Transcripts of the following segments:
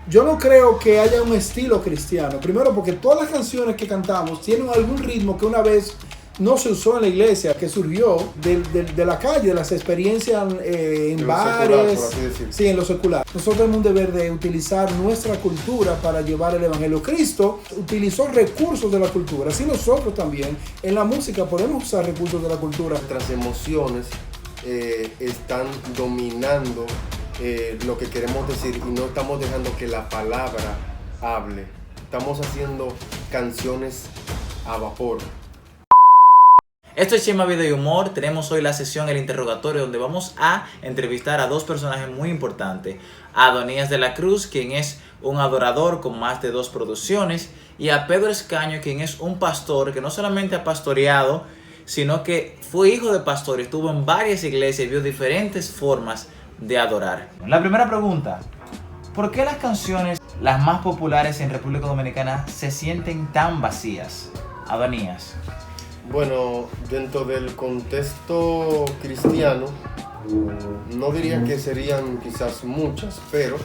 Yo no creo que haya un estilo cristiano. Primero porque todas las canciones que cantamos tienen algún ritmo que una vez no se usó en la iglesia, que surgió de la calle, de las experiencias en bares, secular, sí, en lo secular. Nosotros tenemos un deber de utilizar nuestra cultura para llevar el evangelio. Cristo utilizó recursos de la cultura, así nosotros también en la música podemos usar recursos de la cultura. Nuestras emociones están dominando lo que queremos decir y no estamos dejando que la palabra hable. Estamos haciendo canciones a vapor. Esto es Chema Vida y Humor. Tenemos hoy la sesión El Interrogatorio, donde vamos a entrevistar a dos personajes muy importantes. A Adonías de la Cruz, quien es un adorador con más de 2 producciones, y a Pedro Escaño, quien es un pastor que no solamente ha pastoreado, sino que fue hijo de pastor, estuvo en varias iglesias y vio diferentes formas de adorar. La primera pregunta: ¿por qué las canciones, las más populares en República Dominicana, se sienten tan vacías? Adonías. Bueno, dentro del contexto cristiano, no diría que serían quizás muchas, pero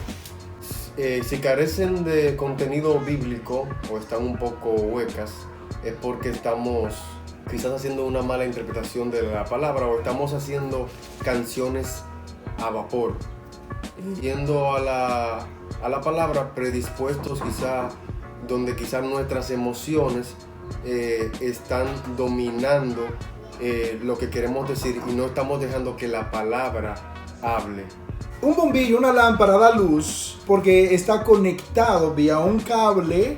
si carecen de contenido bíblico o están un poco huecas, es porque estamos quizás haciendo una mala interpretación de la palabra o estamos haciendo canciones a vapor, yendo a la palabra predispuestos quizás donde quizás nuestras emociones están dominando lo que queremos decir y no estamos dejando que la palabra hable. Un bombillo, una lámpara da luz porque está conectado vía un cable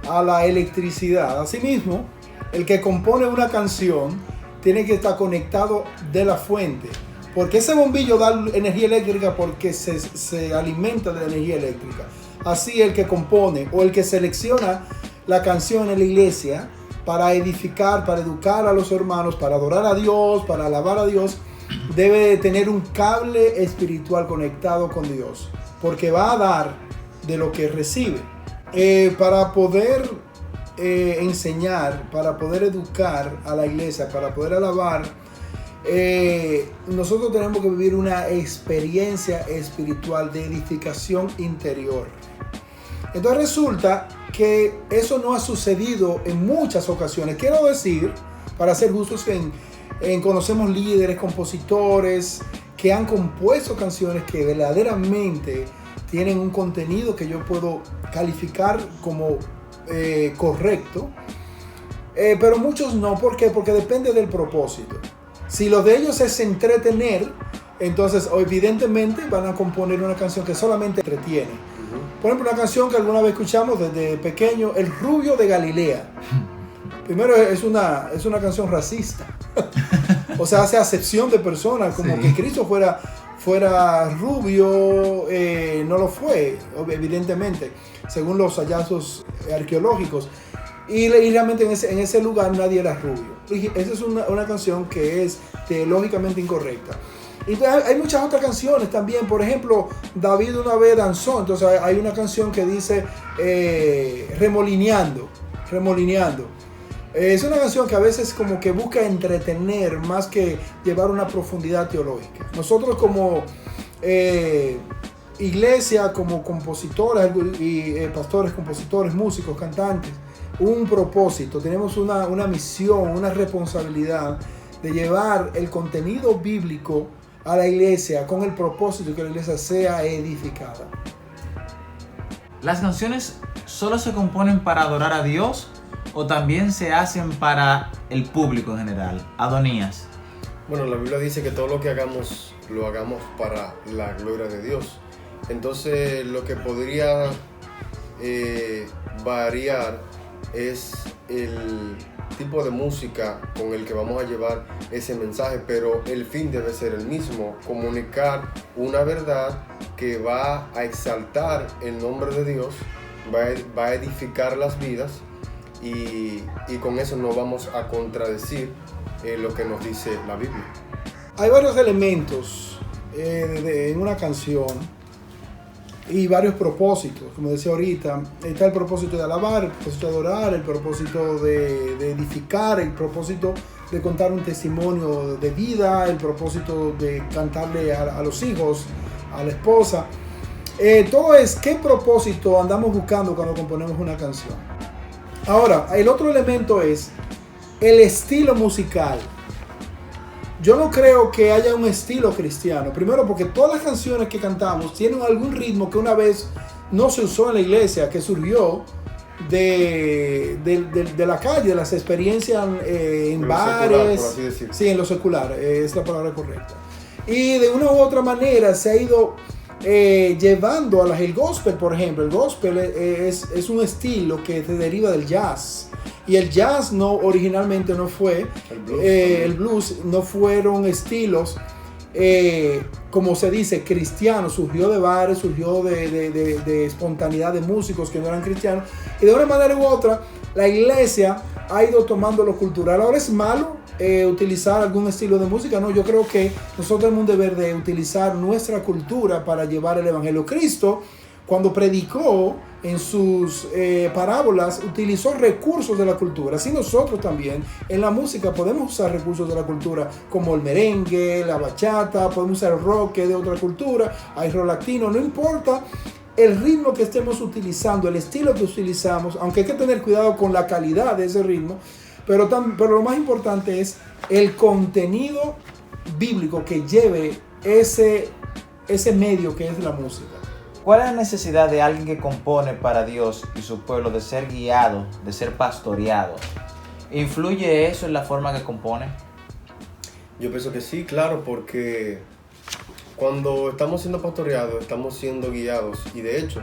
a la electricidad. Asimismo, el que compone una canción tiene que estar conectado de la fuente, porque ese bombillo da energía eléctrica porque se alimenta de la energía eléctrica. Así el que compone o el que selecciona la canción en la iglesia para edificar, para educar a los hermanos, para adorar a Dios, para alabar a Dios, debe tener un cable espiritual conectado con Dios, porque va a dar de lo que recibe. Para poder enseñar, para poder educar a la iglesia, para poder alabar, nosotros tenemos que vivir una experiencia espiritual de edificación interior. Entonces resulta que eso no ha sucedido en muchas ocasiones. Quiero decir, para ser justos, conocemos líderes, compositores que han compuesto canciones que verdaderamente tienen un contenido que yo puedo calificar como correcto, pero muchos no. ¿Por qué? Porque depende del propósito. Si lo de ellos es entretener, entonces evidentemente van a componer una canción que solamente entretiene. Por ejemplo, una canción que alguna vez escuchamos desde pequeño, El Rubio de Galilea. Primero es una canción racista. O sea, hace acepción de personas, como sí, que Cristo fuera rubio, no lo fue, evidentemente, según los hallazgos arqueológicos. Y realmente en ese lugar nadie era rubio. Esa es una canción que es teológicamente incorrecta. Y hay muchas otras canciones también. Por ejemplo, David una vez danzó. Entonces hay una canción que dice remolineando. Es una canción que a veces como que busca entretener más que llevar una profundidad teológica. Nosotros como iglesia, como compositores y pastores, compositores, músicos, cantantes, un propósito, tenemos una misión, una responsabilidad de llevar el contenido bíblico a la iglesia con el propósito de que la iglesia sea edificada. ¿Las canciones solo se componen para adorar a Dios o también se hacen para el público en general? Adonías. Bueno, la Biblia dice que todo lo que hagamos, lo hagamos para la gloria de Dios. Entonces, lo que podría variar es el tipo de música con el que vamos a llevar ese mensaje, pero el fin debe ser el mismo: comunicar una verdad que va a exaltar el nombre de Dios, va a edificar las vidas y con eso no vamos a contradecir lo que nos dice la Biblia. Hay varios elementos en una canción y varios propósitos, como decía ahorita. Está el propósito de alabar, el propósito de adorar, el propósito de edificar, el propósito de contar un testimonio de vida, el propósito de cantarle a los hijos, a la esposa. Todo es qué propósito andamos buscando cuando componemos una canción. Ahora, el otro elemento es el estilo musical. Yo no creo que haya un estilo cristiano. Primero porque todas las canciones que cantamos tienen algún ritmo que una vez no se usó en la iglesia, que surgió de la calle, de las experiencias en bares. Secular, por así decirlo. Sí, en lo secular, es la palabra correcta. Y de una u otra manera se ha ido llevando a el gospel, por ejemplo. El gospel es un estilo que se deriva del jazz. Y el jazz originalmente no fue, el blues no fueron estilos, como se dice, cristianos. Surgió de bares, surgió de espontaneidad de músicos que no eran cristianos. Y de una manera u otra, la iglesia ha ido tomando lo cultural. Ahora es malo utilizar algún estilo de música. No, yo creo que nosotros tenemos un deber de utilizar nuestra cultura para llevar el evangelio. Cristo, cuando predicó en sus parábolas, utilizó recursos de la cultura. Así nosotros también en la música podemos usar recursos de la cultura, como el merengue, la bachata, podemos usar el rock, que es de otra cultura, hay rock latino, no importa el ritmo que estemos utilizando, el estilo que utilizamos, aunque hay que tener cuidado con la calidad de ese ritmo, pero lo más importante es el contenido bíblico que lleve ese medio que es la música. ¿Cuál es la necesidad de alguien que compone para Dios y su pueblo de ser guiado, de ser pastoreado? ¿Influye eso en la forma que compone? Yo pienso que sí, claro, porque cuando estamos siendo pastoreados, estamos siendo guiados. Y de hecho,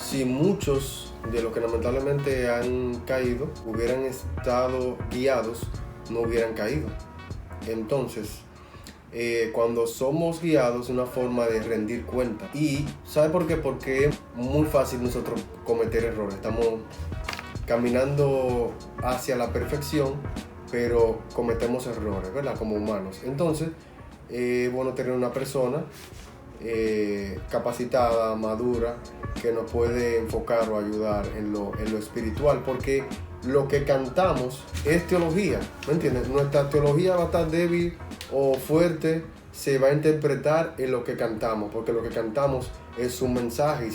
si muchos de los que lamentablemente han caído hubieran estado guiados, no hubieran caído. Entonces, cuando somos guiados es una forma de rendir cuenta. Y ¿sabe por qué? Porque es muy fácil nosotros cometer errores. Estamos caminando hacia la perfección, pero cometemos errores, ¿verdad? Como humanos. Entonces, es bueno tener una persona capacitada, madura, que nos puede enfocar o ayudar en lo espiritual, porque lo que cantamos es teología, ¿me entiendes? Nuestra teología va a estar débil o fuerte, se va a interpretar en lo que cantamos, porque lo que cantamos es un mensaje, y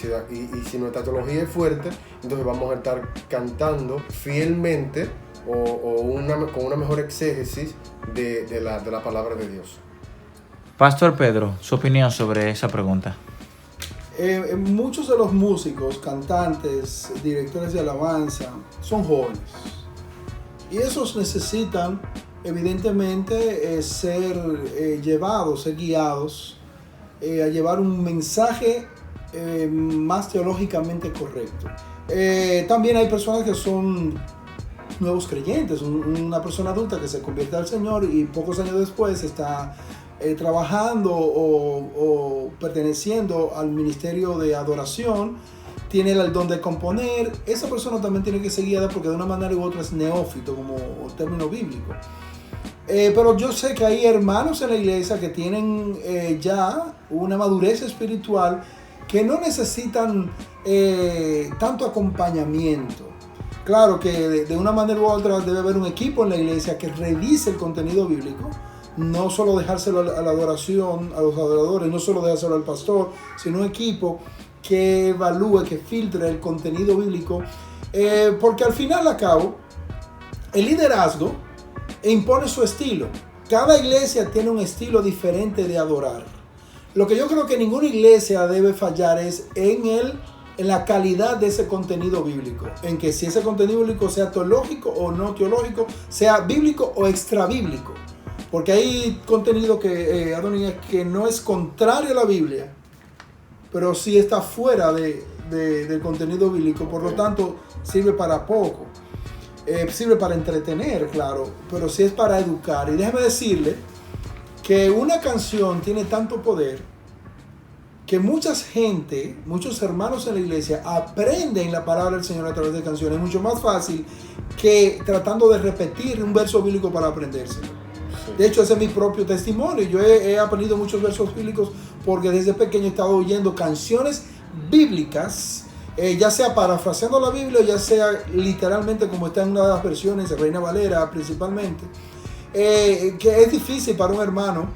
si nuestra teología es fuerte, entonces vamos a estar cantando fielmente con una mejor exégesis de la palabra de Dios. Pastor Pedro, su opinión sobre esa pregunta. Muchos de los músicos, cantantes, directores de alabanza son jóvenes, y esos necesitan evidentemente ser llevados, ser guiados a llevar un mensaje más teológicamente correcto. También hay personas que son nuevos creyentes, una persona adulta que se convierte al Señor y pocos años después está trabajando o perteneciendo al ministerio de adoración, tiene el don de componer. Esa persona también tiene que ser guiada porque de una manera u otra es neófito, como término bíblico. Pero yo sé que hay hermanos en la iglesia que tienen ya una madurez espiritual, que no necesitan tanto acompañamiento. Claro que de una manera u otra debe haber un equipo en la iglesia que revise el contenido bíblico, no solo dejárselo a la adoración, a los adoradores, no solo dejárselo al pastor, sino un equipo que evalúe, que filtre el contenido bíblico, porque al final a cabo el liderazgo impone su estilo. Cada iglesia tiene un estilo diferente de adorar. Lo que yo creo que ninguna iglesia debe fallar es en la calidad de ese contenido bíblico, en que si ese contenido bíblico sea teológico o no teológico, sea bíblico o extra bíblico, porque hay contenido que no es contrario a la Biblia, pero sí está fuera del contenido bíblico, por lo tanto sirve para poco. Sirve para entretener, claro, pero sí es para educar. Y déjeme decirle que una canción tiene tanto poder que muchos hermanos en la iglesia aprenden la palabra del Señor a través de canciones. Es mucho más fácil que tratando de repetir un verso bíblico para aprendérselo. Sí. De hecho, ese es mi propio testimonio. Yo he aprendido muchos versos bíblicos porque desde pequeño he estado oyendo canciones bíblicas, ya sea parafraseando la Biblia o ya sea literalmente como está en una de las versiones, Reina Valera principalmente, que es difícil para un hermano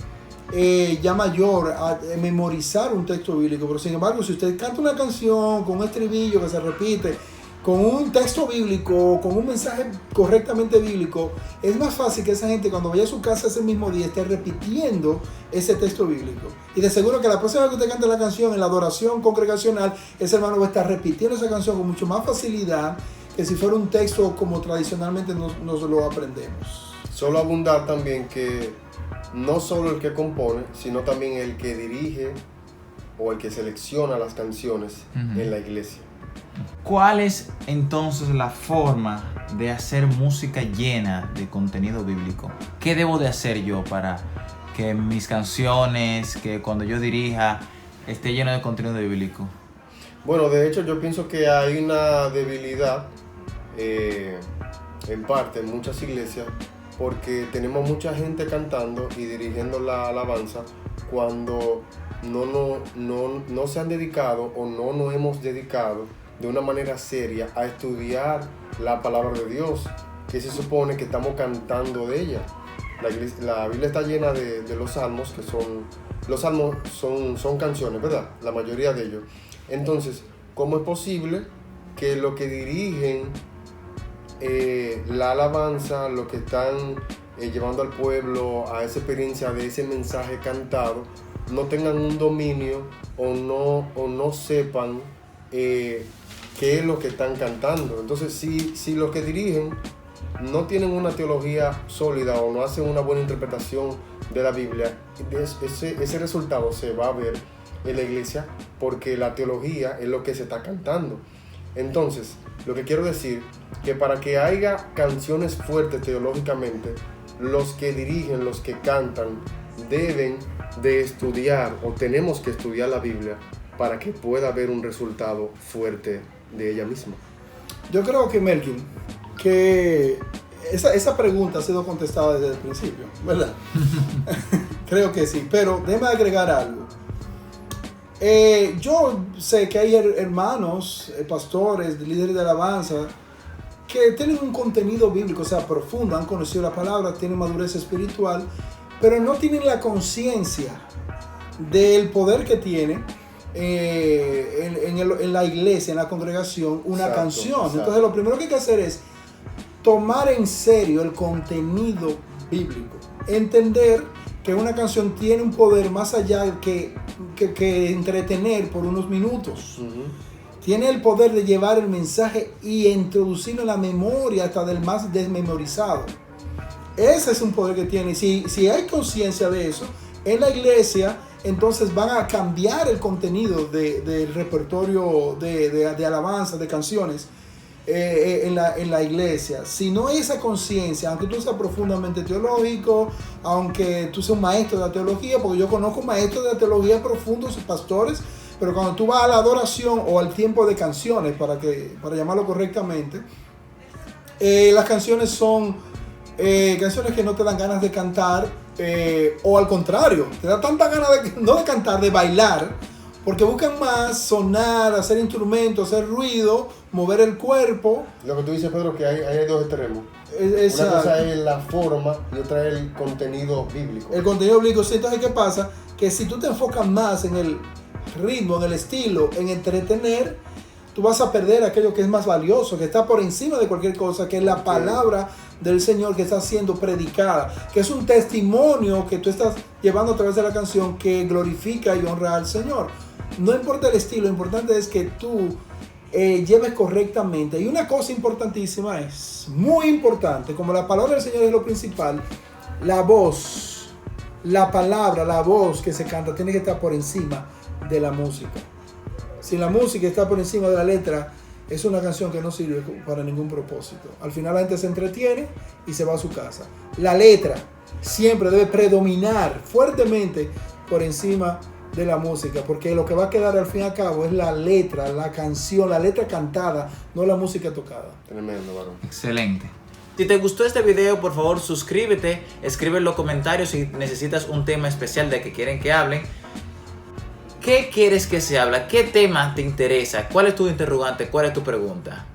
ya mayor a memorizar un texto bíblico, pero sin embargo, si usted canta una canción con un estribillo que se repite, con un texto bíblico, con un mensaje correctamente bíblico, es más fácil que esa gente cuando vaya a su casa ese mismo día esté repitiendo ese texto bíblico. Y de seguro que la próxima vez que usted cante la canción en la adoración congregacional, ese hermano va a estar repitiendo esa canción con mucho más facilidad que si fuera un texto como tradicionalmente nos lo aprendemos. Solo abundar también que no solo el que compone, sino también el que dirige o el que selecciona las canciones en la iglesia. ¿Cuál es entonces la forma de hacer música llena de contenido bíblico? ¿Qué debo de hacer yo para que mis canciones, que cuando yo dirija, esté lleno de contenido bíblico? Bueno, de hecho yo pienso que hay una debilidad en parte en muchas iglesias porque tenemos mucha gente cantando y dirigiendo la alabanza cuando no se han dedicado o no nos hemos dedicado de una manera seria a estudiar la palabra de Dios, que se supone que estamos cantando de ella. La Biblia está llena de los salmos, que son canciones, ¿verdad? La mayoría de ellos. Entonces, ¿cómo es posible que los que dirigen la alabanza, los que están llevando al pueblo a esa experiencia de ese mensaje cantado, no tengan un dominio o no sepan qué es lo que están cantando? Entonces, si los que dirigen no tienen una teología sólida o no hacen una buena interpretación de la Biblia, ese resultado se va a ver en la iglesia porque la teología es lo que se está cantando. Entonces, lo que quiero decir, que para que haya canciones fuertes teológicamente, los que dirigen, los que cantan, deben de estudiar o tenemos que estudiar la Biblia para que pueda haber un resultado fuerte de ella misma. Yo creo que, Melkin, que esa pregunta ha sido contestada desde el principio, ¿verdad? Creo que sí, pero déjame agregar algo. Yo sé que hay hermanos, pastores, líderes de alabanza, que tienen un contenido bíblico, o sea, profundo, han conocido la palabra, tienen madurez espiritual, pero no tienen la conciencia del poder que tiene en la iglesia, en la congregación, una canción. Exacto. Entonces, lo primero que hay que hacer es tomar en serio el contenido bíblico, entender que una canción tiene un poder más allá que entretener por unos minutos. Tiene el poder de llevar el mensaje y introducirlo en la memoria hasta del más desmemorizado. Ese es un poder que tiene. Si hay conciencia de eso en la iglesia, entonces van a cambiar el contenido del repertorio de alabanza, de canciones en la iglesia. Si no hay esa conciencia, aunque tú seas profundamente teológico, aunque tú seas un maestro de la teología, porque yo conozco maestros de la teología profundos, pastores, pero cuando tú vas a la adoración o al tiempo de canciones, para llamarlo correctamente, las canciones son canciones que no te dan ganas de cantar, o al contrario, te da tanta ganas no de cantar, de bailar, porque buscan más sonar, hacer instrumentos, hacer ruido, mover el cuerpo. Lo que tú dices, Pedro, que hay dos extremos. Exacto. Una cosa es la forma y otra es el contenido bíblico. El contenido bíblico, sí. Entonces, ¿qué pasa? Que si tú te enfocas más en el ritmo, en el estilo, en entretener, tú vas a perder aquello que es más valioso, que está por encima de cualquier cosa, que es la palabra del Señor que está siendo predicada, que es un testimonio que tú estás llevando a través de la canción que glorifica y honra al Señor. No importa el estilo, lo importante es que tú lleves correctamente. Y una cosa importantísima es, muy importante, como la palabra del Señor es lo principal, la voz, la palabra, la voz que se canta tiene que estar por encima de la música. Si la música está por encima de la letra, es una canción que no sirve para ningún propósito. Al final la gente se entretiene y se va a su casa. La letra siempre debe predominar fuertemente por encima de la música, porque lo que va a quedar al fin y al cabo es la letra, la canción, la letra cantada, no la música tocada. Tremendo, varón. Excelente. Si te gustó este video, por favor suscríbete, escribe en los comentarios si necesitas un tema especial de que quieren que hablen. ¿Qué quieres que se hable? ¿Qué tema te interesa? ¿Cuál es tu interrogante? ¿Cuál es tu pregunta?